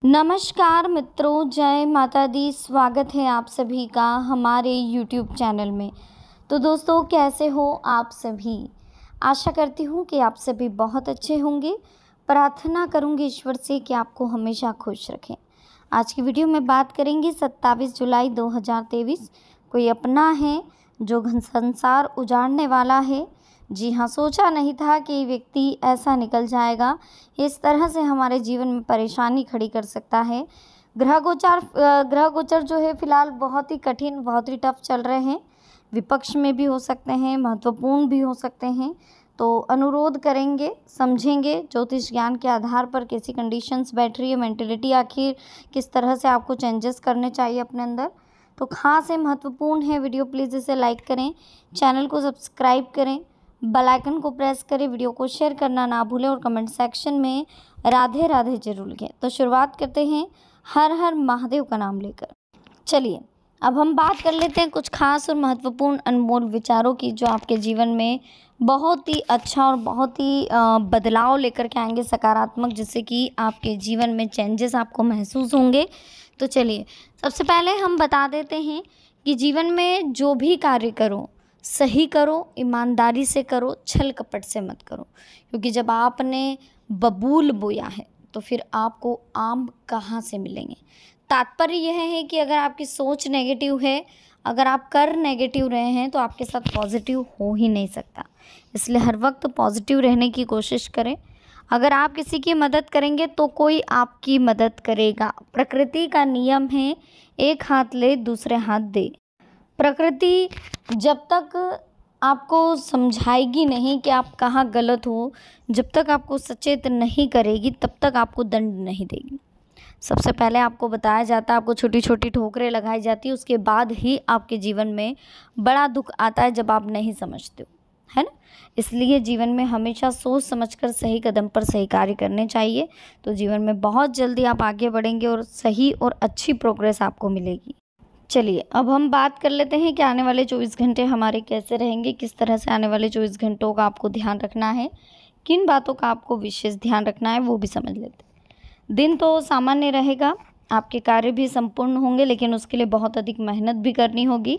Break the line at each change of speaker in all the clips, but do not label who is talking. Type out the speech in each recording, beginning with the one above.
नमस्कार मित्रों, जय माता दी। स्वागत है आप सभी का हमारे YouTube चैनल में। तो दोस्तों, कैसे हो आप सभी? आशा करती हूँ कि आप सभी बहुत अच्छे होंगे। प्रार्थना करूँगी ईश्वर से कि आपको हमेशा खुश रखें। आज की वीडियो में बात करेंगे 27 जुलाई 2023। कोई अपना है जो संसार उजाड़ने वाला है। जी हाँ, सोचा नहीं था कि व्यक्ति ऐसा निकल जाएगा, इस तरह से हमारे जीवन में परेशानी खड़ी कर सकता है। ग्रह गोचर जो है फिलहाल बहुत ही कठिन, बहुत ही टफ चल रहे हैं। विपक्ष में भी हो सकते हैं, महत्वपूर्ण भी हो सकते हैं। तो अनुरोध करेंगे, समझेंगे ज्योतिष ज्ञान के आधार पर कैसी कंडीशंस बैठ रही है, मेंटलिटी आखिर किस तरह से आपको चेंजेस करने चाहिए अपने अंदर। तो खास है, महत्वपूर्ण है वीडियो। प्लीज़ इसे लाइक करें, चैनल को सब्सक्राइब करें, बेल आइकन को प्रेस करें, वीडियो को शेयर करना ना भूलें और कमेंट सेक्शन में राधे राधे जरूर लिखें। तो शुरुआत करते हैं हर हर महादेव का नाम लेकर। चलिए अब हम बात कर लेते हैं कुछ खास और महत्वपूर्ण अनमोल विचारों की, जो आपके जीवन में बहुत ही अच्छा और बहुत ही बदलाव लेकर के आएंगे, सकारात्मक, जिससे कि आपके जीवन में चेंजेस आपको महसूस होंगे। तो चलिए सबसे पहले हम बता देते हैं कि जीवन में जो भी कार्य करो, सही करो, ईमानदारी से करो, छल कपट से मत करो। क्योंकि जब आपने बबूल बोया है तो फिर आपको आम कहाँ से मिलेंगे। तात्पर्य यह है कि अगर आपकी सोच नेगेटिव है, अगर आप कर नेगेटिव रहे हैं, तो आपके साथ पॉजिटिव हो ही नहीं सकता। इसलिए हर वक्त पॉजिटिव रहने की कोशिश करें। अगर आप किसी की मदद करेंगे तो कोई आपकी मदद करेगा। प्रकृति का नियम है, एक हाथ ले दूसरे हाथ दे। प्रकृति जब तक आपको समझाएगी नहीं कि आप कहाँ गलत हो, जब तक आपको सचेत नहीं करेगी, तब तक आपको दंड नहीं देगी। सबसे पहले आपको बताया जाता है, आपको छोटी छोटी ठोकरें लगाई जाती है, उसके बाद ही आपके जीवन में बड़ा दुख आता है जब आप नहीं समझते हो, है ना। इसलिए जीवन में हमेशा सोच समझकर सही कदम पर सही कार्य करने चाहिए। तो जीवन में बहुत जल्दी आप आगे बढ़ेंगे और सही और अच्छी प्रोग्रेस आपको मिलेगी। चलिए अब हम बात कर लेते हैं कि आने वाले 24 घंटे हमारे कैसे रहेंगे, किस तरह से आने वाले 24 घंटों का आपको ध्यान रखना है, किन बातों का आपको विशेष ध्यान रखना है, वो भी समझ लेते हैं। दिन तो सामान्य रहेगा, आपके कार्य भी संपूर्ण होंगे, लेकिन उसके लिए बहुत अधिक मेहनत भी करनी होगी।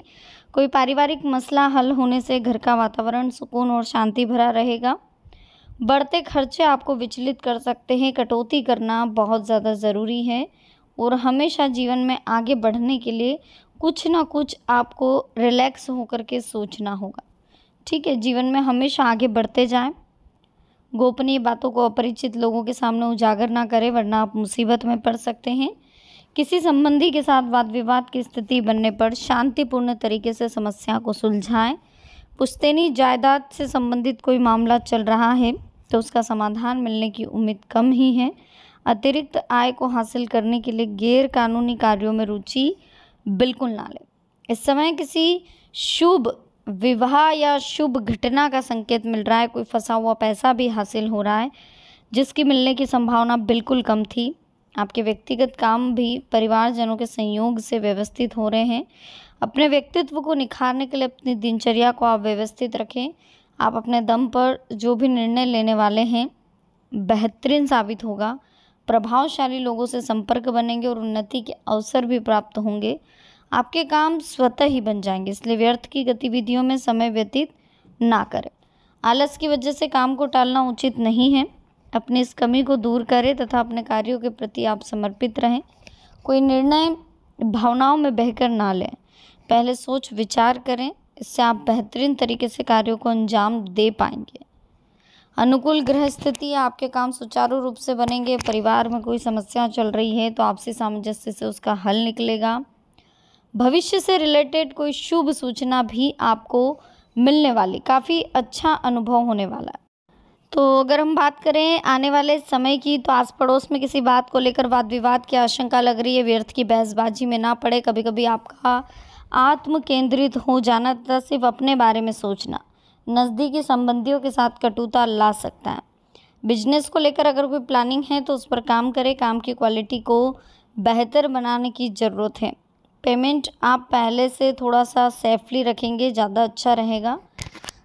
कोई पारिवारिक मसला हल होने से घर का वातावरण सुकून और शांति भरा रहेगा। बढ़ते खर्चे आपको विचलित कर सकते हैं, कटौती करना बहुत ज़्यादा ज़रूरी है। और हमेशा जीवन में आगे बढ़ने के लिए कुछ ना कुछ आपको रिलैक्स होकर के सोचना होगा। ठीक है, जीवन में हमेशा आगे बढ़ते जाएं। गोपनीय बातों को अपरिचित लोगों के सामने उजागर ना करें, वरना आप मुसीबत में पड़ सकते हैं। किसी संबंधी के साथ वाद विवाद की स्थिति बनने पर शांतिपूर्ण तरीके से समस्या को सुलझाएं। पुश्तैनी जायदाद से संबंधित कोई मामला चल रहा है तो उसका समाधान मिलने की उम्मीद कम ही है। अतिरिक्त आय को हासिल करने के लिए गैर कानूनी कार्यों में रुचि बिल्कुल ना लें। इस समय किसी शुभ विवाह या शुभ घटना का संकेत मिल रहा है। कोई फंसा हुआ पैसा भी हासिल हो रहा है, जिसकी मिलने की संभावना बिल्कुल कम थी। आपके व्यक्तिगत काम भी परिवारजनों के संयोग से व्यवस्थित हो रहे हैं। अपने व्यक्तित्व को निखारने के लिए अपनी दिनचर्या को आप व्यवस्थित रखें। आप अपने दम पर जो भी निर्णय लेने वाले हैं बेहतरीन साबित होगा। प्रभावशाली लोगों से संपर्क बनेंगे और उन्नति के अवसर भी प्राप्त होंगे। आपके काम स्वतः ही बन जाएंगे, इसलिए व्यर्थ की गतिविधियों में समय व्यतीत ना करें। आलस की वजह से काम को टालना उचित नहीं है। अपनी इस कमी को दूर करें तथा अपने कार्यों के प्रति आप समर्पित रहें। कोई निर्णय भावनाओं में बहकर ना लें, पहले सोच विचार करें। इससे आप बेहतरीन तरीके से कार्यों को अंजाम दे पाएंगे। अनुकूल ग्रह स्थिति, आपके काम सुचारू रूप से बनेंगे। परिवार में कोई समस्या चल रही है तो आपसी सामंजस्य से उसका हल निकलेगा। भविष्य से रिलेटेड कोई शुभ सूचना भी आपको मिलने वाली, काफ़ी अच्छा अनुभव होने वाला है। तो अगर हम बात करें आने वाले समय की, तो आस पड़ोस में किसी बात को लेकर वाद विवाद की आशंका लग रही है। व्यर्थ की बहसबाजी में ना पड़े। कभी कभी आपका आत्म केंद्रित हो जाना तथा सिर्फ अपने बारे में सोचना नज़दीकी संबंधियों के साथ कटुता ला सकता है। बिजनेस को लेकर अगर कोई प्लानिंग है तो उस पर काम करें। काम की क्वालिटी को बेहतर बनाने की ज़रूरत है। पेमेंट आप पहले से थोड़ा सा सेफली रखेंगे, ज़्यादा अच्छा रहेगा।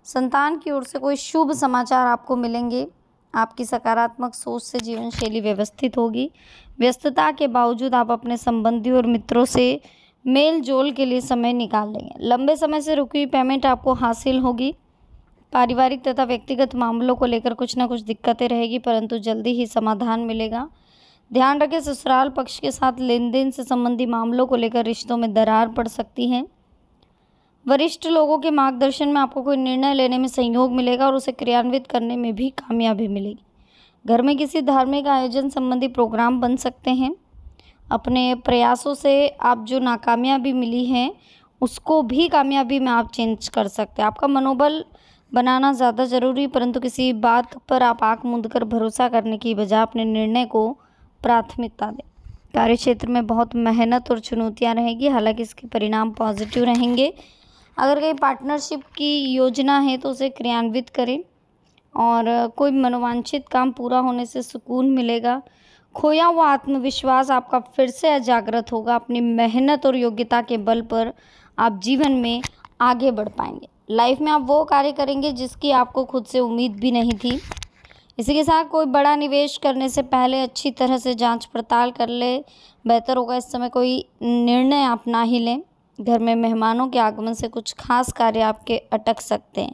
संतान की ओर से कोई शुभ समाचार आपको मिलेंगे। आपकी सकारात्मक सोच से जीवन शैली व्यवस्थित होगी। व्यस्तता के बावजूद आप अपने संबंधियों और मित्रों से मेल जोल के लिए समय निकाल लेंगे। लंबे समय से रुकी हुई पेमेंट आपको हासिल होगी। पारिवारिक तथा व्यक्तिगत मामलों को लेकर कुछ ना कुछ दिक्कतें रहेगी, परंतु जल्दी ही समाधान मिलेगा। ध्यान रखें, ससुराल पक्ष के साथ लेन देन से संबंधी मामलों को लेकर रिश्तों में दरार पड़ सकती है। वरिष्ठ लोगों के मार्गदर्शन में आपको कोई निर्णय लेने में सहयोग मिलेगा और उसे क्रियान्वित करने में भी कामयाबी मिलेगी। घर में किसी धार्मिक आयोजन संबंधी प्रोग्राम बन सकते हैं। अपने प्रयासों से आप जो नाकामयाबी मिली है उसको भी कामयाबी में आप चेंज कर सकते हैं। आपका मनोबल बनाना ज़्यादा ज़रूरी, परंतु किसी बात पर आप आंख मूंद कर भरोसा करने की बजाय अपने निर्णय को प्राथमिकता दें। कार्य क्षेत्र में बहुत मेहनत और चुनौतियां रहेगी, हालांकि इसके परिणाम पॉजिटिव रहेंगे। अगर कहीं पार्टनरशिप की योजना है तो उसे क्रियान्वित करें और कोई मनोवांछित काम पूरा होने से सुकून मिलेगा। खोया हुआ आत्मविश्वास आपका फिर से जागृत होगा। अपनी मेहनत और योग्यता के बल पर आप जीवन में आगे बढ़ पाएंगे। लाइफ में आप वो कार्य करेंगे जिसकी आपको खुद से उम्मीद भी नहीं थी। इसी के साथ कोई बड़ा निवेश करने से पहले अच्छी तरह से जांच पड़ताल कर ले, बेहतर होगा इस समय कोई निर्णय आप ना ही लें। घर में मेहमानों के आगमन से कुछ खास कार्य आपके अटक सकते हैं।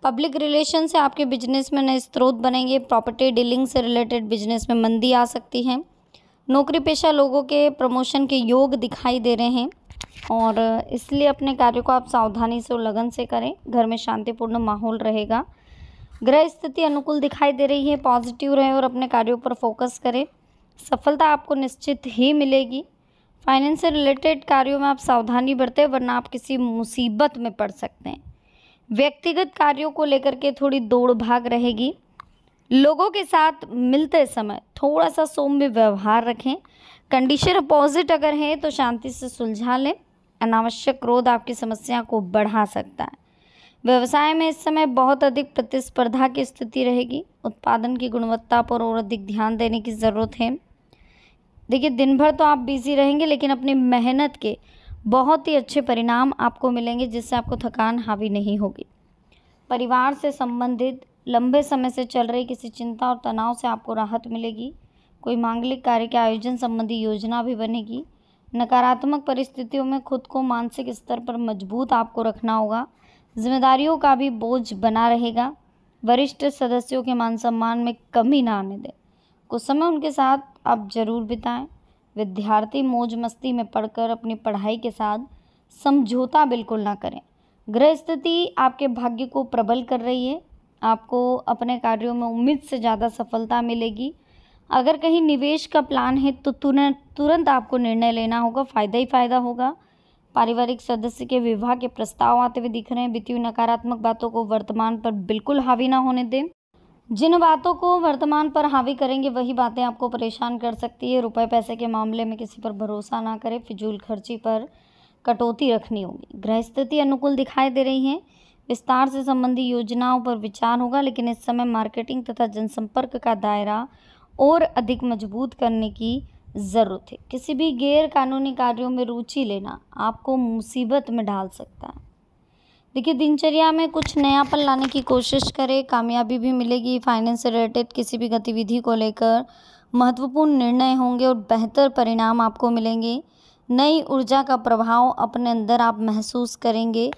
पब्लिक रिलेशन से आपके बिजनेस में नए स्रोत बनेंगे। प्रॉपर्टी डीलिंग से रिलेटेड बिजनेस में मंदी आ सकती है। नौकरी पेशा लोगों के प्रमोशन के योग दिखाई दे रहे हैं और इसलिए अपने कार्यों को आप सावधानी से और लगन से करें। घर में शांतिपूर्ण माहौल रहेगा। ग्रह स्थिति अनुकूल दिखाई दे रही है। पॉजिटिव रहें और अपने कार्यों पर फोकस करें। सफलता आपको निश्चित ही मिलेगी। फाइनेंस से रिलेटेड कार्यों में आप सावधानी बरतें, वरना आप किसी मुसीबत में पड़ सकते हैं। व्यक्तिगत कार्यों को लेकर के थोड़ी दौड़ भाग रहेगी। लोगों के साथ मिलते समय थोड़ा सा सौम्य व्यवहार रखें। कंडीशन अपोजिट अगर है तो शांति से सुलझा लें। अनावश्यक क्रोध आपकी समस्या को बढ़ा सकता है। व्यवसाय में इस समय बहुत अधिक प्रतिस्पर्धा की स्थिति रहेगी। उत्पादन की गुणवत्ता पर और अधिक ध्यान देने की ज़रूरत है। देखिए, दिन भर तो आप बिजी रहेंगे, लेकिन अपनी मेहनत के बहुत ही अच्छे परिणाम आपको मिलेंगे, जिससे आपको थकान हावी नहीं होगी। परिवार से संबंधित लंबे समय से चल रही किसी चिंता और तनाव से आपको राहत मिलेगी। कोई मांगलिक कार्य के आयोजन संबंधी योजना भी बनेगी। नकारात्मक परिस्थितियों में खुद को मानसिक स्तर पर मजबूत आपको रखना होगा। जिम्मेदारियों का भी बोझ बना रहेगा। वरिष्ठ सदस्यों के मान सम्मान में कमी ना आने दें। कुछ समय उनके साथ आप जरूर बिताएं। विद्यार्थी मौज मस्ती में पढ़कर अपनी पढ़ाई के साथ समझौता बिल्कुल ना करें। ग्रह स्थिति आपके भाग्य को प्रबल कर रही है। आपको अपने कार्यों में उम्मीद से ज़्यादा सफलता मिलेगी। अगर कहीं निवेश का प्लान है तो तुरंत आपको निर्णय लेना होगा, फ़ायदा ही फ़ायदा होगा। पारिवारिक सदस्य के विवाह के प्रस्ताव आते हुए दिख रहे हैं। बीती हुई नकारात्मक बातों को वर्तमान पर बिल्कुल हावी ना होने दें। जिन बातों को वर्तमान पर हावी करेंगे वही बातें आपको परेशान कर सकती है। रुपए पैसे के मामले में किसी पर भरोसा ना करें। फिजूल खर्ची पर कटौती रखनी होगी। ग्रह स्थिति अनुकूल दिखाई दे रही है। विस्तार से संबंधी योजनाओं पर विचार होगा, लेकिन इस समय मार्केटिंग तथा जनसंपर्क का दायरा और अधिक मजबूत करने की ज़रूरत है। किसी भी गैर कानूनी कार्यों में रुचि लेना आपको मुसीबत में डाल सकता है। देखिए, दिनचर्या में कुछ नयापन लाने की कोशिश करें, कामयाबी भी मिलेगी। फाइनेंस से रिलेटेड किसी भी गतिविधि को लेकर महत्वपूर्ण निर्णय होंगे और बेहतर परिणाम आपको मिलेंगे। नई ऊर्जा का प्रभाव अपने अंदर आप महसूस करेंगे।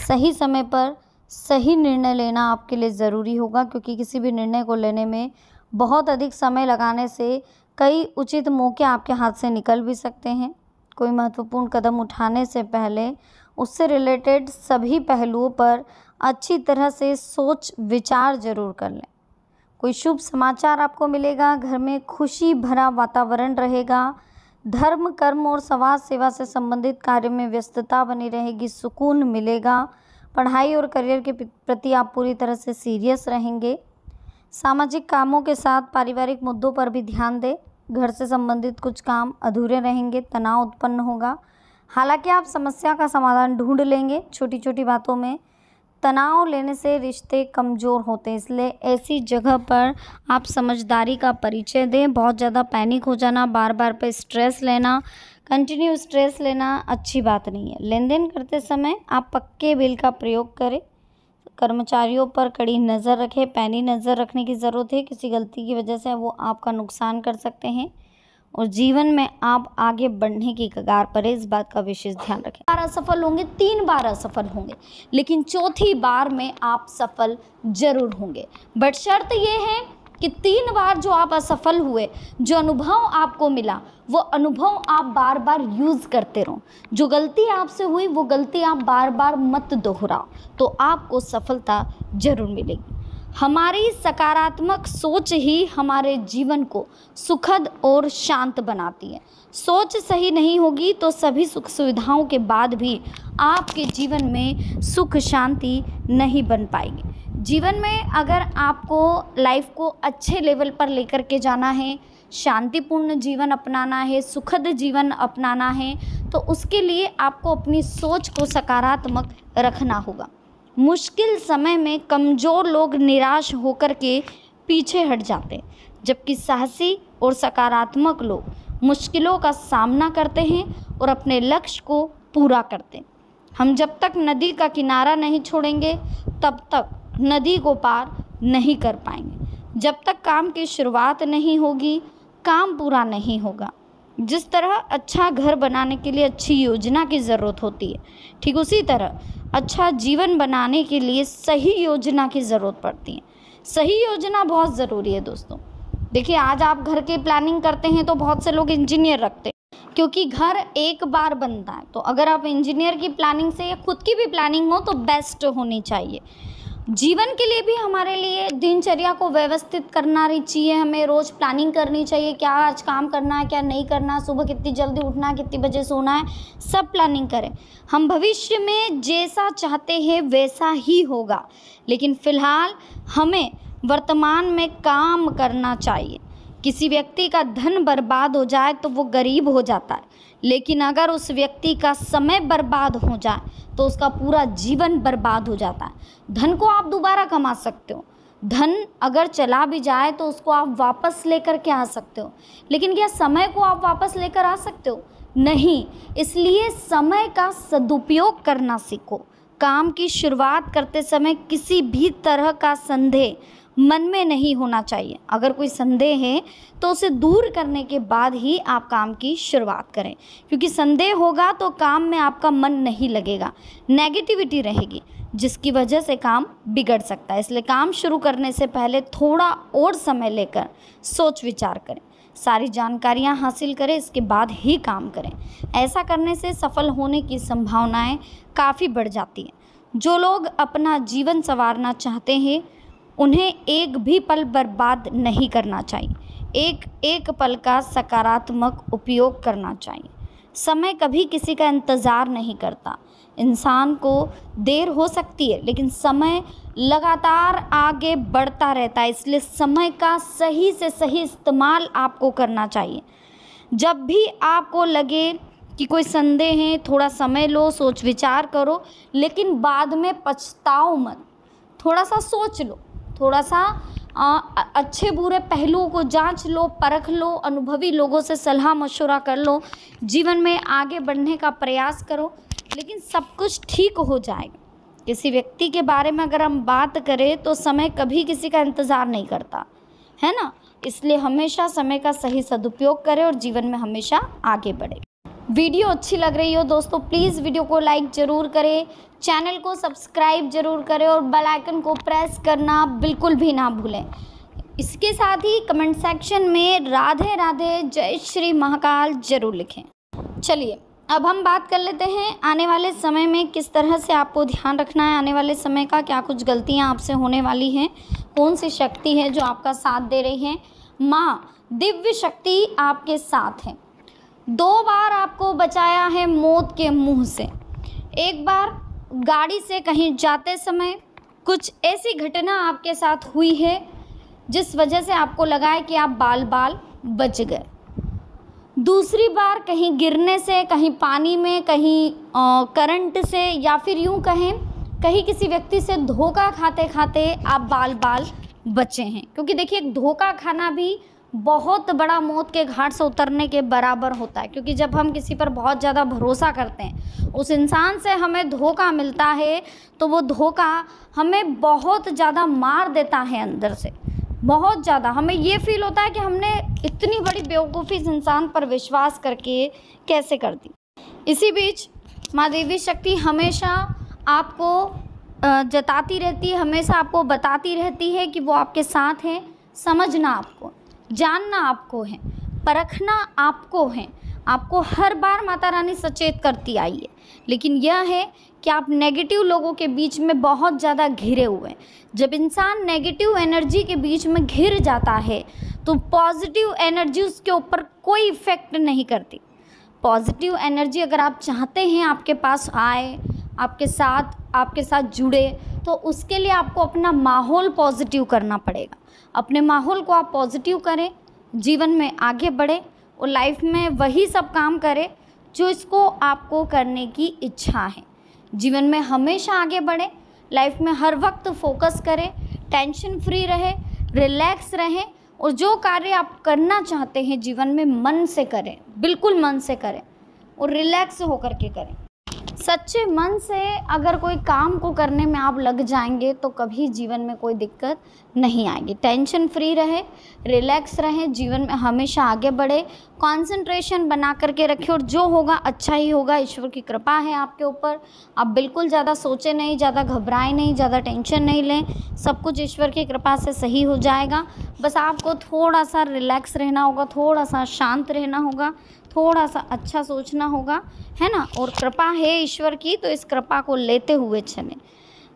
सही समय पर सही निर्णय लेना आपके लिए ज़रूरी होगा, क्योंकि किसी भी निर्णय को लेने में बहुत अधिक समय लगाने से कई उचित मौके आपके हाथ से निकल भी सकते हैं। कोई महत्वपूर्ण कदम उठाने से पहले उससे रिलेटेड सभी पहलुओं पर अच्छी तरह से सोच विचार जरूर कर लें। कोई शुभ समाचार आपको मिलेगा। घर में खुशी भरा वातावरण रहेगा। धर्म, कर्म और समाज सेवा से संबंधित कार्य में व्यस्तता बनी रहेगी। सुकून मिलेगा। पढ़ाई और करियर के प्रति आप पूरी तरह से सीरियस रहेंगे। सामाजिक कामों के साथ पारिवारिक मुद्दों पर भी ध्यान दें। घर से संबंधित कुछ काम अधूरे रहेंगे। तनाव उत्पन्न होगा। हालांकि आप समस्या का समाधान ढूंढ लेंगे। छोटी छोटी बातों में तनाव लेने से रिश्ते कमज़ोर होते हैं, इसलिए ऐसी जगह पर आप समझदारी का परिचय दें। बहुत ज़्यादा पैनिक हो जाना, बार बार पे स्ट्रेस लेना, कंटिन्यू स्ट्रेस लेना अच्छी बात नहीं है। लेन देन करते समय आप पक्के बिल का प्रयोग करें। कर्मचारियों पर कड़ी नज़र रखें, पैनी नज़र रखने की ज़रूरत है। किसी गलती की वजह से वो आपका नुकसान कर सकते हैं और जीवन में आप आगे बढ़ने की कगार पर है, इस बात का विशेष ध्यान रखें। 3 बार असफल होंगे, 3 बार असफल होंगे, लेकिन चौथी बार में आप सफल जरूर होंगे। बट शर्त ये है कि 3 बार जो आप असफल हुए, जो अनुभव आपको मिला, वो अनुभव आप बार बार यूज़ करते रहो। जो गलती आपसे हुई वो गलती आप बार बार मत दोहराओ, तो आपको सफलता जरूर मिलेगी। हमारी सकारात्मक सोच ही हमारे जीवन को सुखद और शांत बनाती है। सोच सही नहीं होगी तो सभी सुख सुविधाओं के बाद भी आपके जीवन में सुख शांति नहीं बन पाएगी। जीवन में अगर आपको लाइफ को अच्छे लेवल पर लेकर के जाना है, शांतिपूर्ण जीवन अपनाना है, सुखद जीवन अपनाना है, तो उसके लिए आपको अपनी सोच को सकारात्मक रखना होगा। मुश्किल समय में कमज़ोर लोग निराश होकर के पीछे हट जाते हैं, जबकि साहसी और सकारात्मक लोग मुश्किलों का सामना करते हैं और अपने लक्ष्य को पूरा करते हैं। हम जब तक नदी का किनारा नहीं छोड़ेंगे तब तक नदी को पार नहीं कर पाएंगे। जब तक काम की शुरुआत नहीं होगी काम पूरा नहीं होगा। जिस तरह अच्छा घर बनाने के लिए अच्छी योजना की ज़रूरत होती है, ठीक उसी तरह अच्छा जीवन बनाने के लिए सही योजना की ज़रूरत पड़ती है। सही योजना बहुत ज़रूरी है दोस्तों। देखिए, आज आप घर की प्लानिंग करते हैं तो बहुत से लोग इंजीनियर रखते हैं, क्योंकि घर एक बार बनता है। तो अगर आप इंजीनियर की प्लानिंग से या खुद की भी प्लानिंग हो तो बेस्ट होनी चाहिए। जीवन के लिए भी हमारे लिए दिनचर्या को व्यवस्थित करना चाहिए। हमें रोज़ प्लानिंग करनी चाहिए, क्या आज काम करना है, क्या नहीं करना, सुबह कितनी जल्दी उठना है, कितनी बजे सोना है, सब प्लानिंग करें। हम भविष्य में जैसा चाहते हैं वैसा ही होगा, लेकिन फ़िलहाल हमें वर्तमान में काम करना चाहिए। किसी व्यक्ति का धन बर्बाद हो जाए तो वो गरीब हो जाता है, लेकिन अगर उस व्यक्ति का समय बर्बाद हो जाए तो उसका पूरा जीवन बर्बाद हो जाता है। धन को आप दोबारा कमा सकते हो, धन अगर चला भी जाए तो उसको आप वापस लेकर के आ सकते हो, लेकिन क्या समय को आप वापस लेकर आ सकते हो? नहीं। इसलिए समय का सदुपयोग करना सीखो। काम की शुरुआत करते समय किसी भी तरह का संदेह मन में नहीं होना चाहिए। अगर कोई संदेह है तो उसे दूर करने के बाद ही आप काम की शुरुआत करें, क्योंकि संदेह होगा तो काम में आपका मन नहीं लगेगा, नेगेटिविटी रहेगी, जिसकी वजह से काम बिगड़ सकता है। इसलिए काम शुरू करने से पहले थोड़ा और समय लेकर सोच विचार करें, सारी जानकारियां हासिल करें, इसके बाद ही काम करें। ऐसा करने से सफल होने की संभावनाएं काफ़ी बढ़ जाती हैं। जो लोग अपना जीवन संवारना चाहते हैं उन्हें एक भी पल बर्बाद नहीं करना चाहिए। एक एक पल का सकारात्मक उपयोग करना चाहिए। समय कभी किसी का इंतज़ार नहीं करता। इंसान को देर हो सकती है, लेकिन समय लगातार आगे बढ़ता रहता है। इसलिए समय का सही से सही इस्तेमाल आपको करना चाहिए। जब भी आपको लगे कि कोई संदेह है, थोड़ा समय लो, सोच विचार करो, लेकिन बाद में पछताओ मत। थोड़ा सा सोच लो, थोड़ा सा अच्छे बुरे पहलुओं को जांच लो, परख लो, अनुभवी लोगों से सलाह मशवरा कर लो, जीवन में आगे बढ़ने का प्रयास करो, लेकिन सब कुछ ठीक हो जाएगा। किसी व्यक्ति के बारे में अगर हम बात करें तो समय कभी किसी का इंतज़ार नहीं करता है ना। इसलिए हमेशा समय का सही सदुपयोग करें और जीवन में हमेशा आगे बढ़े। वीडियो अच्छी लग रही हो दोस्तों, प्लीज़ वीडियो को लाइक ज़रूर करें, चैनल को सब्सक्राइब ज़रूर करें और बेल आइकन को प्रेस करना बिल्कुल भी ना भूलें। इसके साथ ही कमेंट सेक्शन में राधे राधे जय श्री महाकाल ज़रूर लिखें। चलिए अब हम बात कर लेते हैं आने वाले समय में किस तरह से आपको ध्यान रखना है। आने वाले समय का क्या कुछ गलतियाँ आपसे होने वाली हैं, कौन सी शक्ति है जो आपका साथ दे रही है। माँ दिव्य शक्ति आपके साथ है। 2 बार आपको बचाया है मौत के मुंह से। एक बार गाड़ी से कहीं जाते समय कुछ ऐसी घटना आपके साथ हुई है जिस वजह से आपको लगा है कि आप बाल बाल बच गए। दूसरी बार कहीं गिरने से, कहीं पानी में, कहीं करंट से, या फिर यूं कहें कहीं किसी व्यक्ति से धोखा खाते खाते आप बाल बाल बचे हैं। क्योंकि देखिए धोखा खाना भी बहुत बड़ा मौत के घाट से उतरने के बराबर होता है। क्योंकि जब हम किसी पर बहुत ज़्यादा भरोसा करते हैं, उस इंसान से हमें धोखा मिलता है, तो वो धोखा हमें बहुत ज़्यादा मार देता है अंदर से, बहुत ज़्यादा। हमें ये फील होता है कि हमने इतनी बड़ी बेवकूफ़ी इस इंसान पर विश्वास करके कैसे कर दी। इसी बीच माँ देवी शक्ति हमेशा आपको जताती रहती है, हमेशा आपको बताती रहती है कि वो आपके साथ हैं। समझना आपको, जानना आपको है, परखना आपको है। आपको हर बार माता रानी सचेत करती आई है, लेकिन यह है कि आप नेगेटिव लोगों के बीच में बहुत ज़्यादा घिरे हुए हैं। जब इंसान नेगेटिव एनर्जी के बीच में घिर जाता है तो पॉजिटिव एनर्जी उसके ऊपर कोई इफ़ेक्ट नहीं करती। पॉजिटिव एनर्जी अगर आप चाहते हैं आपके पास आए, आपके साथ जुड़े, तो उसके लिए आपको अपना माहौल पॉजिटिव करना पड़ेगा। अपने माहौल को आप पॉजिटिव करें, जीवन में आगे बढ़े और लाइफ में वही सब काम करें जो इसको आपको करने की इच्छा है। जीवन में हमेशा आगे बढ़े, लाइफ में हर वक्त फोकस करें, टेंशन फ्री रहे, रिलैक्स रहें और जो कार्य आप करना चाहते हैं जीवन में मन से करें, बिल्कुल मन से करें और रिलैक्स होकर के करें। सच्चे मन से अगर कोई काम को करने में आप लग जाएंगे तो कभी जीवन में कोई दिक्कत नहीं आएगी। टेंशन फ्री रहे, रिलैक्स रहें, जीवन में हमेशा आगे बढ़े, कंसंट्रेशन बना करके रखें और जो होगा अच्छा ही होगा। ईश्वर की कृपा है आपके ऊपर। आप बिल्कुल ज़्यादा सोचें नहीं, ज़्यादा घबराएं नहीं, ज़्यादा टेंशन नहीं लें। सब कुछ ईश्वर की कृपा से सही हो जाएगा। बस आपको थोड़ा सा रिलैक्स रहना होगा, थोड़ा सा शांत रहना होगा, थोड़ा सा अच्छा सोचना होगा, है ना। और कृपा है ईश्वर की, तो इस कृपा को लेते हुए चलें।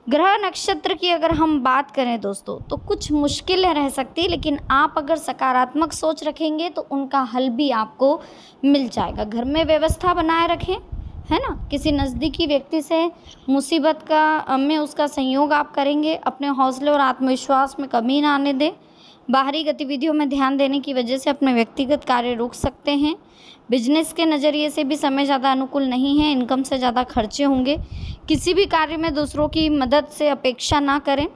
ग्रह नक्षत्र की अगर हम बात करें दोस्तों, तो कुछ मुश्किलें रह सकती, लेकिन आप अगर सकारात्मक सोच रखेंगे तो उनका हल भी आपको मिल जाएगा। घर में व्यवस्था बनाए रखें, है ना। किसी नज़दीकी व्यक्ति से मुसीबत में उसका सहयोग आप करेंगे। अपने हौसले और आत्मविश्वास में कमी ना आने दें। बाहरी गतिविधियों में ध्यान देने की वजह से अपने व्यक्तिगत कार्य रोक सकते हैं। बिजनेस के नज़रिए से भी समय ज़्यादा अनुकूल नहीं है, इनकम से ज़्यादा खर्चे होंगे। किसी भी कार्य में दूसरों की मदद से अपेक्षा ना करें,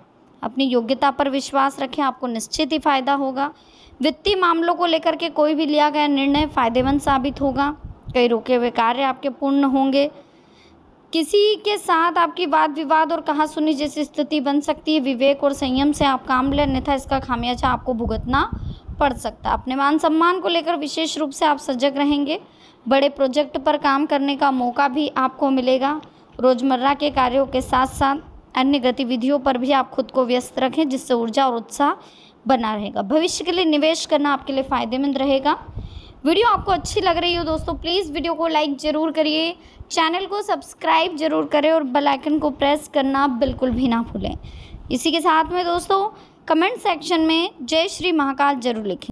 अपनी योग्यता पर विश्वास रखें, आपको निश्चित ही फ़ायदा होगा। वित्तीय मामलों को लेकर के कोई भी लिया गया निर्णय फ़ायदेमंद साबित होगा। कई रुके हुए कार्य आपके पूर्ण होंगे। किसी के साथ आपकी वाद विवाद और कहासुनी जैसी स्थिति बन सकती है। विवेक और संयम से आप काम लें, अन्यथा इसका खामियाजा आपको भुगतना पड़ सकता है। अपने मान सम्मान को लेकर विशेष रूप से आप सजग रहेंगे। बड़े प्रोजेक्ट पर काम करने का मौका भी आपको मिलेगा। रोज़मर्रा के कार्यों के साथ साथ अन्य गतिविधियों पर भी आप खुद को व्यस्त रखें, जिससे ऊर्जा और उत्साह बना रहेगा। भविष्य के लिए निवेश करना आपके लिए फ़ायदेमंद रहेगा। वीडियो आपको अच्छी लग रही हो दोस्तों, प्लीज़ वीडियो को लाइक ज़रूर करिए, चैनल को सब्सक्राइब ज़रूर करें और बेल आइकन को प्रेस करना बिल्कुल भी ना भूलें। इसी के साथ में दोस्तों कमेंट सेक्शन में जय श्री महाकाल जरूर लिखें।